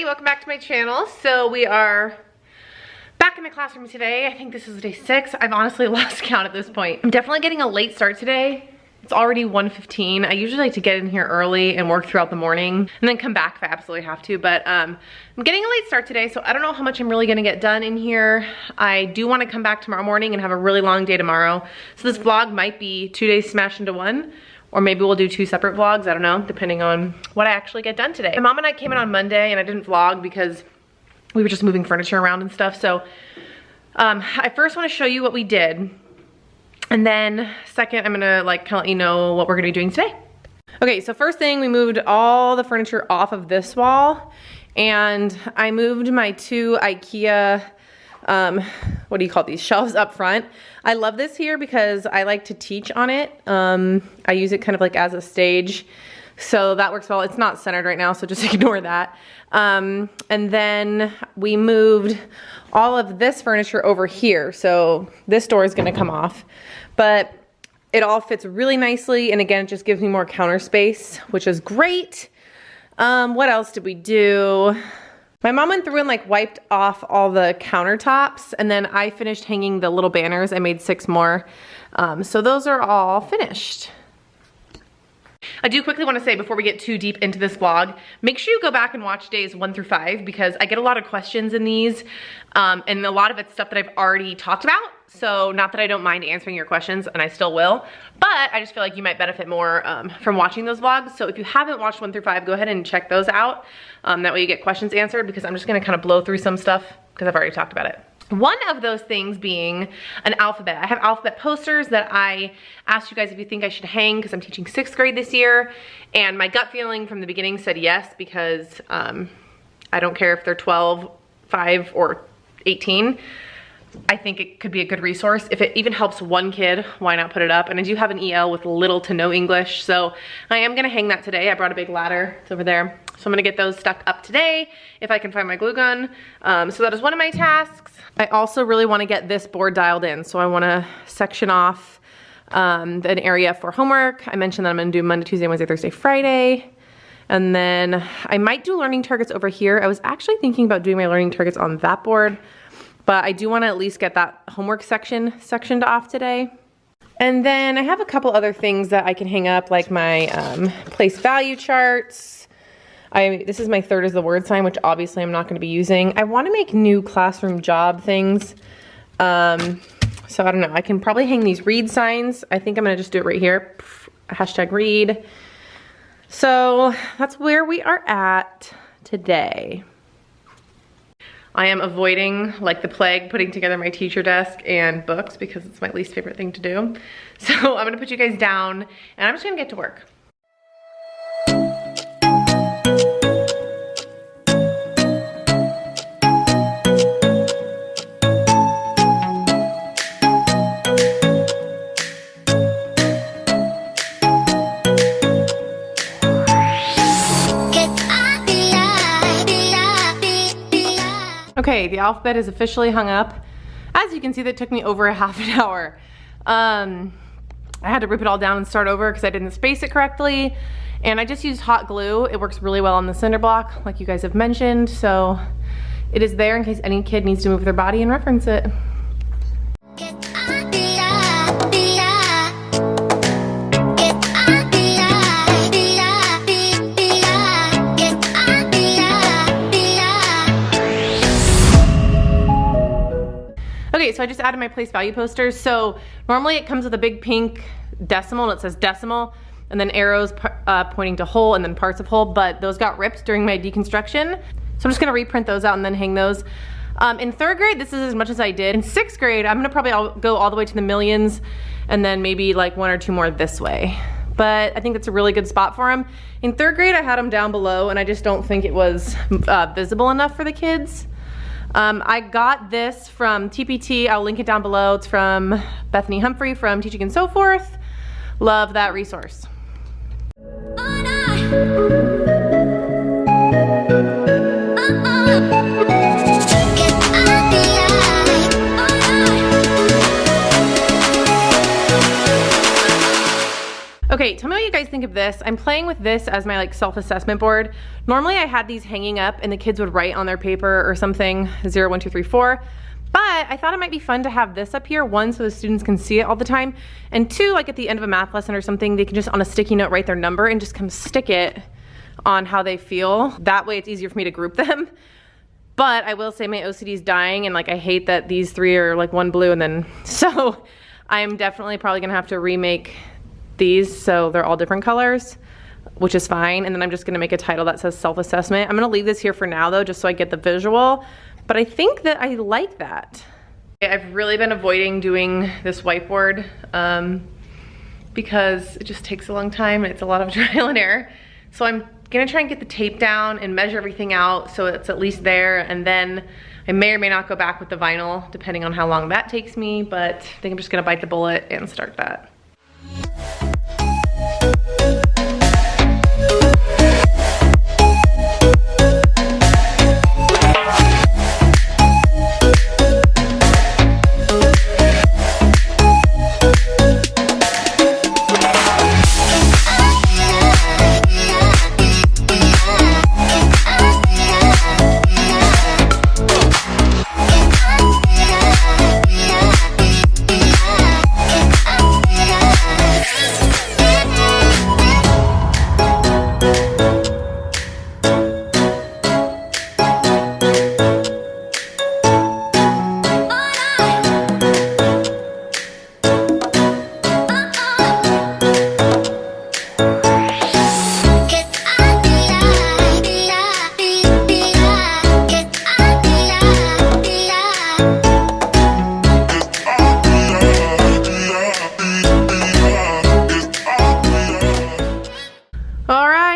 everybody, welcome back to my channel. So we are back in the classroom today. I think this is day 6. I've honestly lost count at this point. I'm definitely getting a late start today. It's already 1:15. I usually like to get in here early and work throughout the morning and then come back if I absolutely have to, but I'm getting a late start today, so I don't know how much I'm really gonna get done in here. I do wanna come back tomorrow morning and have a really long day tomorrow. So this vlog might be 2 days smashed into one, or maybe we'll do 2 separate vlogs, I don't know, depending on what I actually get done today. My mom and I came in on Monday and I didn't vlog because we were just moving furniture around and stuff. So I first wanna show you what we did. And then second, I'm gonna kind of let you know what we're gonna be doing today. Okay, so first thing, we moved all the furniture off of this wall, and I moved my 2 IKEA, what do you call these, shelves up front. I love this here because I like to teach on it. I use it kind of like as a stage, so that works well. It's not centered right now, so just ignore that. And then we moved all of this furniture over here, so this door is gonna come off. But it all fits really nicely, and again, it just gives me more counter space, which is great. What else did we do? My mom went through and wiped off all the countertops, and then I finished hanging the little banners. I made 6 more. So those are all finished. I do quickly want to say before we get too deep into this vlog, make sure you go back and watch days 1 through 5 because I get a lot of questions in these, and a lot of it's stuff that I've already talked about. So not that I don't mind answering your questions, and I still will, but I just feel like you might benefit more from watching those vlogs. So if you haven't watched 1 through 5, go ahead and check those out. That way you get questions answered, because I'm just gonna kind of blow through some stuff because I've already talked about it. One of those things being an alphabet. I have alphabet posters that I asked you guys if you think I should hang because I'm teaching 6th grade this year. And my gut feeling from the beginning said yes, because I don't care if they're 12, 5, or 18. I think it could be a good resource. If it even helps one kid, why not put it up? And I do have an EL with little to no English, so I am gonna hang that today. I brought a big ladder, it's over there. So I'm gonna get those stuck up today if I can find my glue gun. So that is one of my tasks. I also really wanna get this board dialed in. So I wanna section off an area for homework. I mentioned that I'm gonna do Monday, Tuesday, Wednesday, Thursday, Friday. And then I might do learning targets over here. I was actually thinking about doing my learning targets on that board, but I do wanna at least get that homework sectioned off today. And then I have a couple other things that I can hang up, like my place value charts. This is my 3rd is the word sign, which obviously I'm not gonna be using. I wanna make new classroom job things. So I don't know, I can probably hang these read signs. I think I'm gonna just do it right here, #read. So that's where we are at today. I am avoiding, like the plague, putting together my teacher desk and books because it's my least favorite thing to do. So I'm gonna put you guys down and I'm just gonna get to work. Okay, the alphabet is officially hung up. As you can see, that took me over a half an hour. I had to rip it all down and start over because I didn't space it correctly. And I just used hot glue. It works really well on the cinder block, like you guys have mentioned. So it is there in case any kid needs to move their body and reference it. Okay, so I just added my place value posters. So normally it comes with a big pink decimal and it says decimal and then arrows pointing to whole and then parts of whole, but those got ripped during my deconstruction. So I'm just gonna reprint those out and then hang those. In 3rd grade, this is as much as I did. In 6th grade, I'm gonna probably go all the way to the millions and then maybe like 1 or 2 more this way. But I think that's a really good spot for them. In 3rd grade, I had them down below and I just don't think it was visible enough for the kids. I got this from TPT. I'll link it down below. It's from Bethany Humphrey from Teaching and So Forth. Love that resource. Okay, tell me what you guys think of this. I'm playing with this as my like self-assessment board. Normally I had these hanging up and the kids would write on their paper or something, 0, 1, 2, 3, 4. But I thought it might be fun to have this up here, one, so the students can see it all the time, and two, like at the end of a math lesson or something, they can just on a sticky note write their number and just come stick it on how they feel. That way it's easier for me to group them. But I will say my OCD is dying, and like I hate that these three are like one blue and then, so I'm definitely probably gonna have to remake these so they're all different colors, which is fine. And then I'm just gonna make a title that says self-assessment. I'm gonna leave this here for now though, just so I get the visual, but I think that I like that. I've really been avoiding doing this whiteboard because it just takes a long time and it's a lot of trial and error. So I'm gonna try and get the tape down and measure everything out so it's at least there, and then I may or may not go back with the vinyl depending on how long that takes me, but I think I'm just gonna bite the bullet and start that.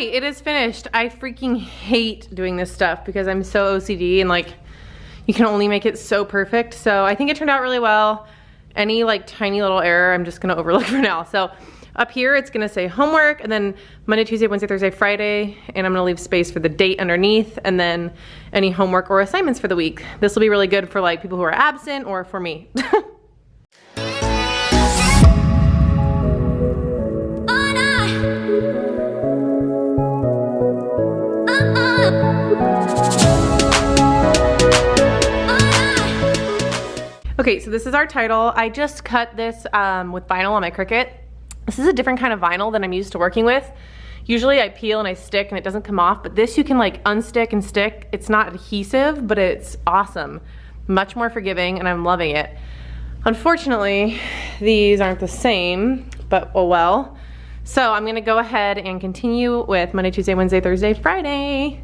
It is finished. I freaking hate doing this stuff because I'm so OCD and like you can only make it so perfect. So I think it turned out really well. Any like tiny little error I'm just gonna overlook for now. So up here it's gonna say homework, and then Monday, Tuesday, Wednesday, Thursday, Friday, and I'm gonna leave space for the date underneath, and then any homework or assignments for the week. This will be really good for like people who are absent or for me. Okay, so this is our title. I just cut this with vinyl on my Cricut. This is a different kind of vinyl than I'm used to working with. Usually I peel and I stick and it doesn't come off, but this you can like unstick and stick. It's not adhesive, but it's awesome. Much more forgiving, and I'm loving it. Unfortunately, these aren't the same, but oh well. So I'm gonna go ahead and continue with Monday, Tuesday, Wednesday, Thursday, Friday.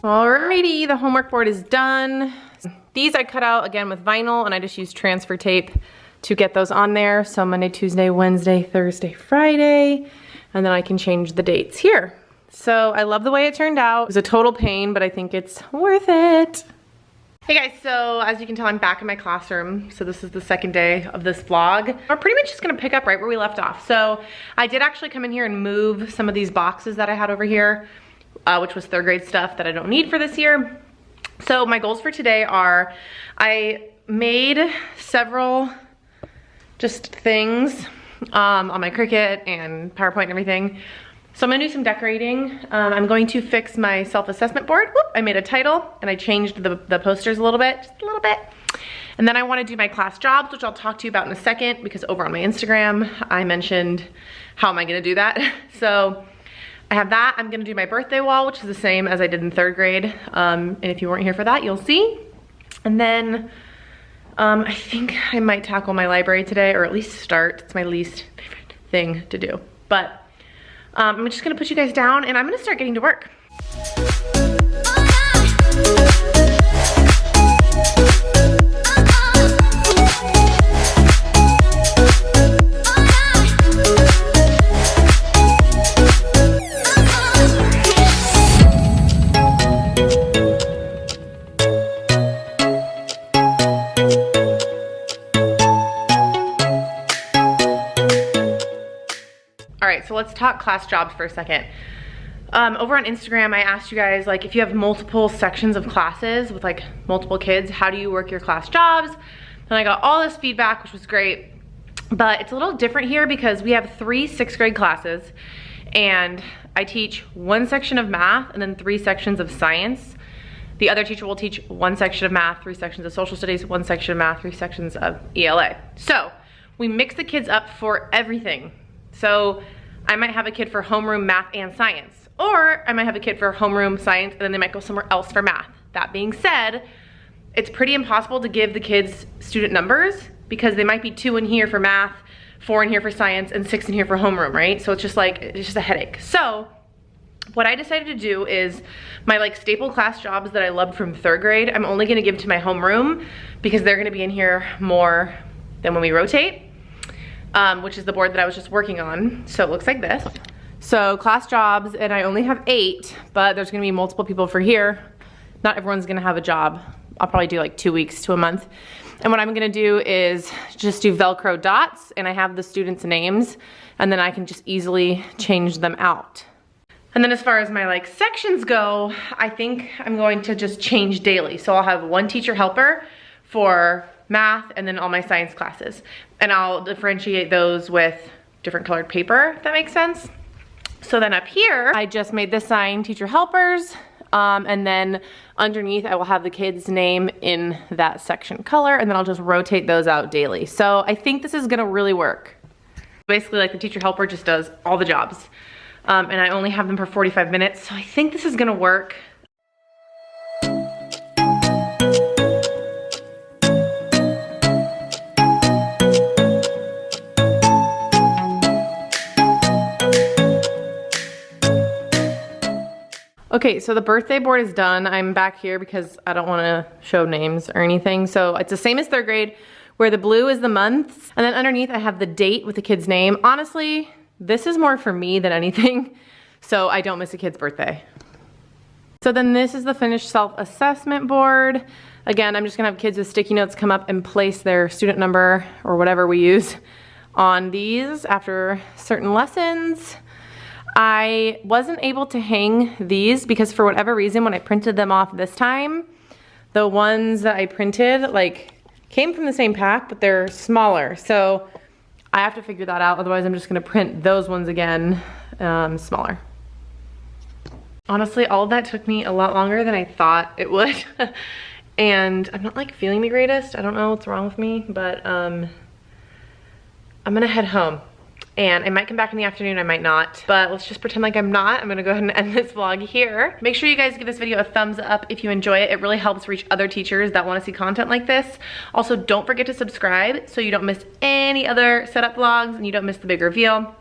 Alrighty, the homework board is done. These I cut out again with vinyl, and I just used transfer tape to get those on there. So Monday, Tuesday, Wednesday, Thursday, Friday, and then I can change the dates here. So I love the way it turned out. It was a total pain, but I think it's worth it. Hey guys, so as you can tell, I'm back in my classroom. So this is the second day of this vlog. We're pretty much just gonna pick up right where we left off. So I did actually come in here and move some of these boxes that I had over here, which was third grade stuff that I don't need for this year. So my goals for today are, I made several just things on my Cricut and PowerPoint and everything. So I'm gonna do some decorating. I'm going to fix my self-assessment board. Whoop, I made a title and I changed the posters a little bit, just a little bit. And then I wanna do my class jobs, which I'll talk to you about in a second, because over on my Instagram, I mentioned how am I gonna do that. So I have that. I'm gonna do my birthday wall, which is the same as I did in third grade. And if you weren't here for that, you'll see. And then I think I might tackle my library today, or at least start. It's my least favorite thing to do. But I'm just gonna put you guys down and I'm gonna start getting to work. so let's talk class jobs for a second. Over on Instagram, I asked you guys, like, if you have multiple sections of classes with like multiple kids, how do you work your class jobs? And I got all this feedback, which was great. But it's a little different here because we have 3 6th grade classes, and I teach 1 section of math and then 3 sections of science. The other teacher will teach 1 section of math, 3 sections of social studies, 1 section of math, 3 sections of ELA. So we mix the kids up for everything. So I might have a kid for homeroom, math, and science. Or I might have a kid for homeroom, science, and then they might go somewhere else for math. That being said, it's pretty impossible to give the kids student numbers because they might be 2 in here for math, 4 in here for science, and 6 in here for homeroom, right? So it's just like, it's just a headache. So what I decided to do is my like staple class jobs that I loved from 3rd grade, I'm only gonna give to my homeroom because they're gonna be in here more than when we rotate, which is the board that I was just working on. So it looks like this. So class jobs, and I only have 8, but there's gonna be multiple people for here. Not everyone's gonna have a job. I'll probably do like 2 weeks to a month. And what I'm gonna do is just do Velcro dots, and I have the students' names, and then I can just easily change them out. And then as far as my like sections go, I think I'm going to just change daily. So I'll have 1 teacher helper for math and then all my science classes. And I'll differentiate those with different colored paper, if that makes sense. So then up here, I just made this sign, teacher helpers, and then underneath I will have the kid's name in that section color, and then I'll just rotate those out daily. So I think this is gonna really work. Basically, like, the teacher helper just does all the jobs. And I only have them for 45 minutes, so I think this is gonna work. Okay, so the birthday board is done. I'm back here because I don't wanna show names or anything. So it's the same as 3rd grade, where the blue is the months, and then underneath I have the date with the kid's name. Honestly, this is more for me than anything, so I don't miss a kid's birthday. So then this is the finished self-assessment board. Again, I'm just gonna have kids with sticky notes come up and place their student number or whatever we use on these after certain lessons. I wasn't able to hang these because for whatever reason when I printed them off this time, the ones that I printed like came from the same pack, but they're smaller. So I have to figure that out. Otherwise I'm just gonna print those ones again, smaller. Honestly, all of that took me a lot longer than I thought it would. And I'm not like feeling the greatest. I don't know what's wrong with me, but I'm gonna head home. And I might come back in the afternoon, I might not, but let's just pretend like I'm not. I'm gonna go ahead and end this vlog here. Make sure you guys give this video a thumbs up if you enjoy it. It really helps reach other teachers that wanna see content like this. Also, don't forget to subscribe so you don't miss any other setup vlogs and you don't miss the big reveal.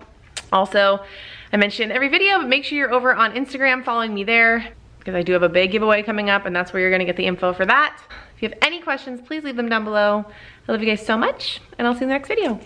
Also, I mentioned every video, but make sure you're over on Instagram following me there because I do have a big giveaway coming up and that's where you're gonna get the info for that. If you have any questions, please leave them down below. I love you guys so much and I'll see you in the next video.